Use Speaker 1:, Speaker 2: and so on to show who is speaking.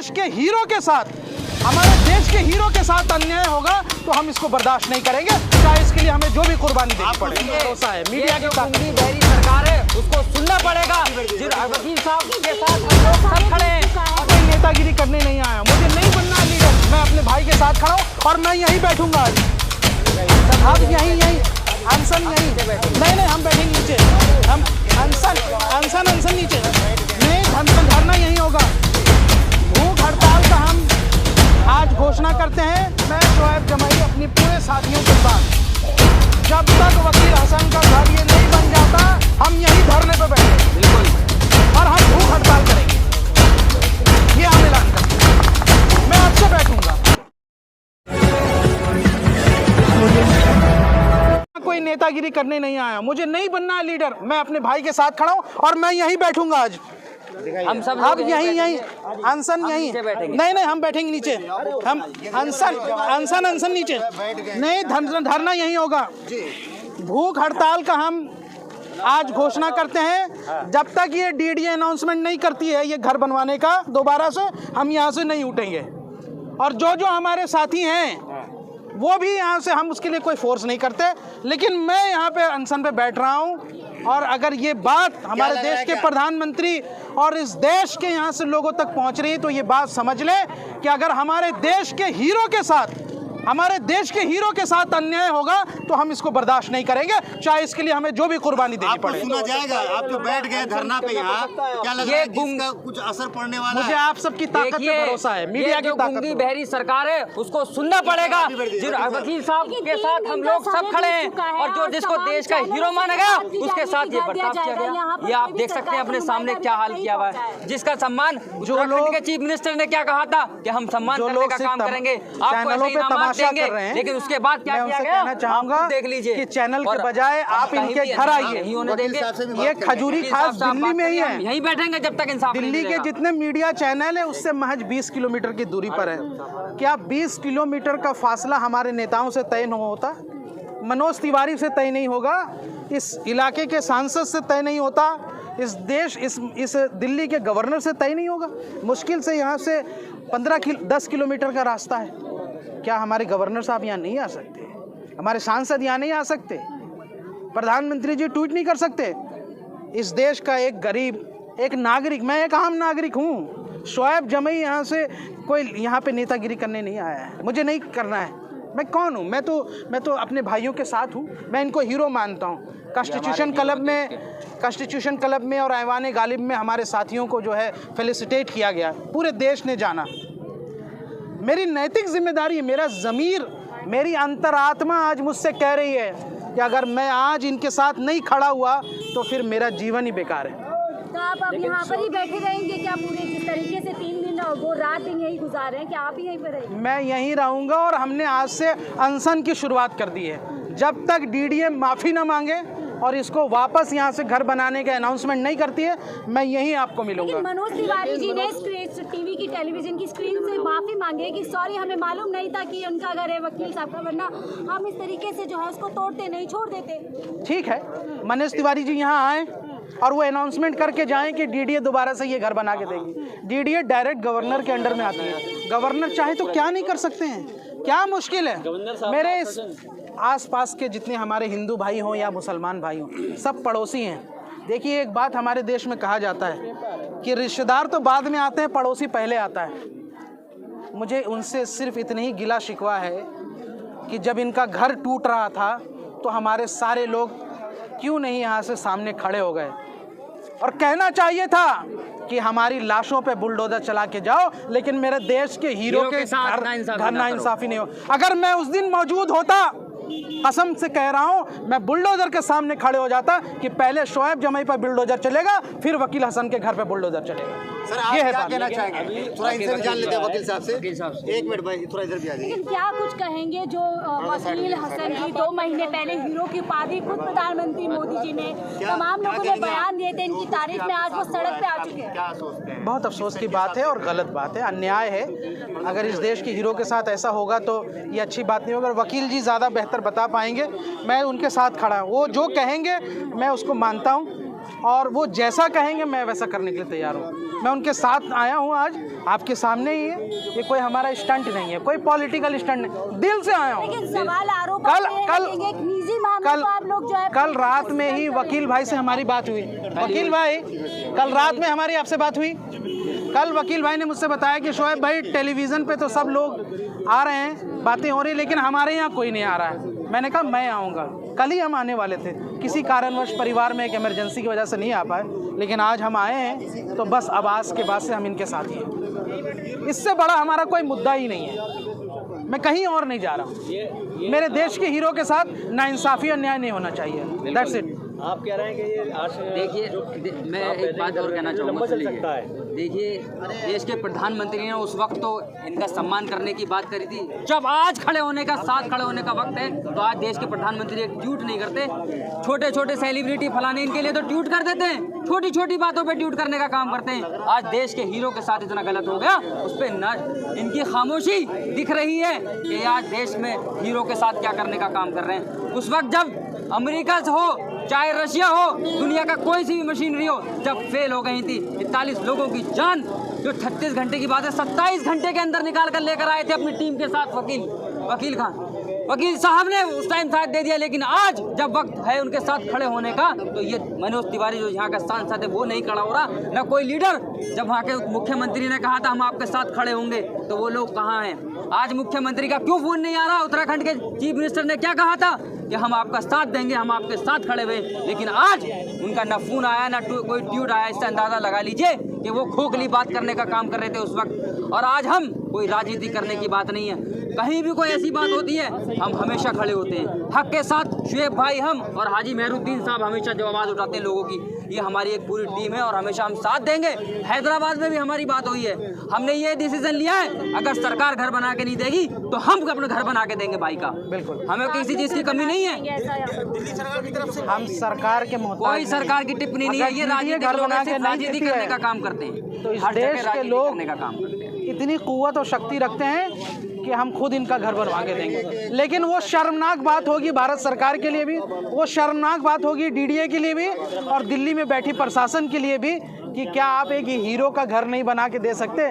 Speaker 1: देश के हीरो के साथ, हमारे देश के हीरो के साथ अन्याय होगा तो हम इसको बर्दाश्त नहीं करेंगे, चाहे इसके लिए हमें जो भी कुर्बानी देनी पड़े। भरोसा है मीडिया की
Speaker 2: गूंगी बहरी सरकार है, उसको सुनना पड़ेगा। वकील साहब के साथ हम लोग सब खड़े हैं।
Speaker 1: कोई नेतागिरी करने नहीं आया, मुझे नहीं बनना लीडर, मैं अपने भाई के साथ खड़ा हूँ और मैं यहीं बैठूंगा आज। आप यहीं अनशन यहीं नहीं हम बैठेंगे नीचे, हम अनशन नीचे नहीं, धरना यहीं होगा। भूख हड़ताल का हम आज घोषणा करते हैं। मैं शोएब जमाई अपनी पूरे साथियों के साथ, जब तक वकील हसन का घर ये नहीं बन जाता हम यहीं धरने पे बैठे बिल्कुल, और हम भूख हड़ताल करेंगे, ये हम ऐलान करते हैं। मैं आपसे बैठूंगा, कोई नेतागिरी करने नहीं आया, मुझे नहीं बनना है लीडर, मैं अपने भाई के साथ खड़ा हूँ और मैं यहीं बैठूंगा आज।
Speaker 2: हम सब
Speaker 1: आप यहीं अनशन यहीं नहीं हम बैठेंगे नीचे, हम अनशन नीचे नहीं, धरना यहीं होगा। भूख हड़ताल का हम आज घोषणा करते हैं। जब तक ये डीडीए अनाउंसमेंट नहीं करती है ये घर बनवाने का दोबारा से, हम यहाँ से नहीं उठेंगे। और जो हमारे साथी हैं वो भी यहाँ से, हम उसके लिए कोई फोर्स नहीं करते, लेकिन मैं यहाँ पे अनशन पे बैठ रहा हूँ। और अगर ये बात हमारे देश के प्रधानमंत्री और इस देश के यहाँ से लोगों तक पहुँच रही है तो ये बात समझ लें कि अगर हमारे देश के हीरो के साथ अन्याय होगा तो हम इसको बर्दाश्त नहीं करेंगे, चाहे इसके लिए हमें जो भी कुर्बानी देनी पड़े।
Speaker 3: सुना जाएगा, आप जो बैठ गए धरना पे यहाँ, क्या लग रहा है इसका कुछ असर पड़ने वाला है?
Speaker 1: मुझे आप सबकी ताकत पे भरोसा है, मीडिया की ताकत।
Speaker 2: गूंगी बहरी सरकार है, उसको सुनना पड़ेगा। वकील साहब के साथ हम लोग सब खड़े हैं, और जो जिसको देश का हीरो माना गया उसके साथ ये बर्ताव किया गया। ये आप देख सकते हैं अपने सामने क्या हाल किया हुआ है, जिसका सम्मान उत्तराखंड के चीफ मिनिस्टर ने क्या कहा था कि हम सम्मान करने का काम करेंगे, आपको ऐसे इनामात देंगे, लेकिन उसके बाद क्या किया गया
Speaker 1: कहना चाहूंगा
Speaker 2: देख लीजिए
Speaker 1: कि चैनल के बजाय आप इनके घर आइए। ये खजूरी खास दिल्ली में ही है,
Speaker 2: यहीं बैठेंगे जब तक इंसाफ।
Speaker 1: दिल्ली के जितने मीडिया चैनल है उससे महज 20 किलोमीटर की दूरी पर है। क्या 20 किलोमीटर का फासला हमारे नेताओं से तय नहीं होता? मनोज तिवारी से तय नहीं होगा, इस इलाके के सांसद से तय नहीं होता, इस दिल्ली के गवर्नर से तय नहीं होगा। मुश्किल से यहाँ से 10 किलोमीटर का रास्ता है। क्या हमारे गवर्नर साहब यहाँ नहीं आ सकते? हमारे सांसद यहाँ नहीं आ सकते? प्रधानमंत्री जी ट्वीट नहीं कर सकते? इस देश का एक गरीब, एक नागरिक, मैं एक आम नागरिक हूँ, शोएब जमाई यहाँ से कोई यहाँ पे नेतागिरी करने नहीं आया है, मुझे नहीं करना है। मैं कौन हूँ? मैं तो अपने भाइयों के साथ हूँ, मैं इनको हीरो मानता हूँ। कॉन्स्टिट्यूशन क्लब में और ऐवान गालिब में हमारे साथियों को जो है फेलिसिटेट किया गया, पूरे देश ने जाना। मेरी नैतिक जिम्मेदारी, मेरा ज़मीर, मेरी अंतरात्मा आज मुझसे कह रही है कि अगर मैं आज इनके साथ नहीं खड़ा हुआ तो फिर मेरा जीवन ही बेकार है।
Speaker 4: तो आप अब यहाँ पर ही बैठे रहेंगे क्या पूरे, जिस तरीके से 3 दिन वो रात दिन यही गुजारे हैं, क्या आप ही यहीं पर रहेंगे?
Speaker 1: मैं यहीं रहूँगा और हमने आज से अनशन की शुरुआत कर दी है। जब तक डीडीए माफ़ी ना मांगे और इसको वापस यहाँ से घर बनाने के अनाउंसमेंट नहीं करती है, मैं यहीं आपको मिलूंगा।
Speaker 4: लेकिन मनोज तिवारी जी ने टीवी की टेलीविजन की स्क्रीन से माफी मांगी कि सॉरी हमें मालूम नहीं था कि उनका घर है वकील साहब का, वरना हम इस तरीके से जो है उसको तोड़ते नहीं, छोड़ देते।
Speaker 1: ठीक है, मनोज तिवारी जी यहाँ आए और वो अनाउंसमेंट करके जाएं कि डीडीए दोबारा से ये घर बना के देंगे। डीडीए डायरेक्ट गवर्नर के अंडर में आती है, गवर्नर चाहे तो क्या नहीं कर सकते हैं? क्या मुश्किल है? मेरे इस आसपास के जितने हमारे हिंदू भाई हों या मुसलमान भाई हों, सब पड़ोसी हैं। देखिए, एक बात हमारे देश में कहा जाता है कि रिश्तेदार तो बाद में आते हैं, पड़ोसी पहले आता है। मुझे उनसे सिर्फ इतनी ही गिला शिकवा है कि जब इनका घर टूट रहा था तो हमारे सारे लोग क्यों नहीं यहाँ से सामने खड़े हो गए, और कहना चाहिए था कि हमारी लाशों पे बुलडोजर चला के जाओ, लेकिन मेरे देश के हीरो के घर नाइंसाफी नहीं हो। अगर मैं उस दिन मौजूद होता, कसम से कह रहा हूं, मैं बुलडोजर के सामने खड़े हो जाता कि पहले शोएब जमाई पर बुलडोजर चलेगा, फिर वकील हसन के घर पे बुलडोजर चलेगा।
Speaker 3: सर, आप क्या कहना चाहेंगे? थोड़ा इनसे भी जान लेते हैं वकील साहब से। एक मिनट भाई, थोड़ा इधर भी आ जाइए।
Speaker 4: लेकिन क्या कुछ कहेंगे जो वकील हसन की 2 महीने पहले हीरो की उपाधि खुद प्रधानमंत्री मोदी जी ने तमाम लोगों ने बयान दिए थे इनकी तारीफ में, आज वो सड़क पे आ चुके हैं।
Speaker 3: क्या सोचते हैं?
Speaker 1: बहुत अफसोस की बात है और गलत बात है, अन्याय है। अगर इस देश के हीरो के साथ ऐसा होगा तो ये अच्छी बात नहीं होगी। वकील जी ज़्यादा बेहतर बता पाएंगे, मैं उनके साथ खड़ा हूँ, वो जो कहेंगे मैं उसको मानता हूँ। और वो जैसा कहेंगे मैं वैसा करने के लिए तैयार हूँ। मैं उनके साथ आया हूँ, आज आपके सामने ही है। ये कोई हमारा स्टंट नहीं है, कोई पॉलिटिकल स्टंट नहीं, दिल से आया हूँ।
Speaker 4: लेकिन सवाल आरोप एक निजी मामले को आप लोग जो है
Speaker 1: कल रात में ही वकील भाई से हमारी बात हुई। वकील भाई, कल रात में हमारी आपसे बात हुई। कल वकील भाई ने मुझसे बताया कि शोएब भाई, टेलीविज़न पे तो सब लोग आ रहे हैं, बातें हो रही, लेकिन हमारे यहाँ कोई नहीं आ रहा है। मैंने कहा मैं आऊँगा। कल ही हम आने वाले थे, किसी कारणवश परिवार में एक इमरजेंसी की वजह से नहीं आ पाए, लेकिन आज हम आए हैं तो बस आवाज़ के बाद से हम इनके साथ ही हैं। इससे बड़ा हमारा कोई मुद्दा ही नहीं है। मैं कहीं और नहीं जा रहा हूँ। मेरे देश के हीरो के साथ नाइंसाफ़ी और न्याय नहीं होना चाहिए। That's it.
Speaker 5: आप कह रहे हैं कि ये
Speaker 2: देखिए, मैं एक बात और कहना चाहूँगा। देखिए, देश के प्रधानमंत्री ने उस वक्त तो इनका सम्मान करने की बात करी थी, जब आज खड़े होने का, साथ खड़े होने का वक्त है, तो आज देश के प्रधानमंत्री एक ट्वीट नहीं करते। छोटे छोटे सेलिब्रिटी फलाने इनके लिए तो ट्वीट कर देते हैं, छोटी छोटी बातों पे ट्वीट करने का काम करते हैं। आज देश के हीरो के साथ इतना गलत हो गया, उस पर न इनकी खामोशी दिख रही है कि आज देश में हीरो के साथ क्या करने का काम कर रहे हैं। उस वक्त जब अमेरिका से हो, चाहे रशिया हो, दुनिया का कोई सी भी मशीनरी हो, जब फेल हो गई थी, 41 लोगों की जान जो 36 घंटे की बात है 27 घंटे के अंदर निकाल कर लेकर आए थे अपनी टीम के साथ वकील साहब ने उस टाइम साथ दे दिया। लेकिन आज जब वक्त है उनके साथ खड़े होने का, तो ये मनोज तिवारी जो यहाँ का सांसद है वो नहीं खड़ा हो रहा, न कोई लीडर। जब वहाँ के मुख्यमंत्री ने कहा था हम आपके साथ खड़े होंगे, तो वो लोग कहाँ हैं? आज मुख्यमंत्री का क्यों फोन नहीं आ रहा? उत्तराखंड के चीफ मिनिस्टर ने क्या कहा था कि हम आपका साथ देंगे, हम आपके साथ खड़े हुए, लेकिन आज उनका न फोन आया, न कोई ट्वीट आया। इससे अंदाजा लगा लीजिए कि वो खोखली बात करने का काम कर रहे थे उस वक्त। और आज हम कोई राजनीति करने की बात नहीं है, कहीं भी कोई ऐसी बात होती है हम हमेशा खड़े होते हैं हक के साथ। शुएब भाई, हम और हाजी मेहरुद्दीन साहब हमेशा जो आवाज़ उठाते हैं लोगों की, ये हमारी एक पूरी टीम है और हमेशा हम साथ देंगे। हैदराबाद में भी हमारी बात हुई है, हमने ये डिसीजन लिया है अगर सरकार घर बना के नहीं देगी तो हम अपना घर बना के देंगे भाई का। बिल्कुल, हमें किसी चीज़ की कमी नहीं है।
Speaker 1: हम सरकार के मोहताज
Speaker 2: कोई सरकार की टिप्पणी नहीं है, ये राजनीति करने का काम करते हैं।
Speaker 1: तो इस देश के लोग इतनी कुव्वत और शक्ति रखते हैं कि हम खुद इनका घर बनवा के देंगे। लेकिन वो शर्मनाक बात होगी भारत सरकार के लिए भी, वो शर्मनाक बात होगी डीडीए के लिए भी और दिल्ली में बैठी प्रशासन के लिए भी कि क्या आप एक हीरो का घर नहीं बना के दे सकते?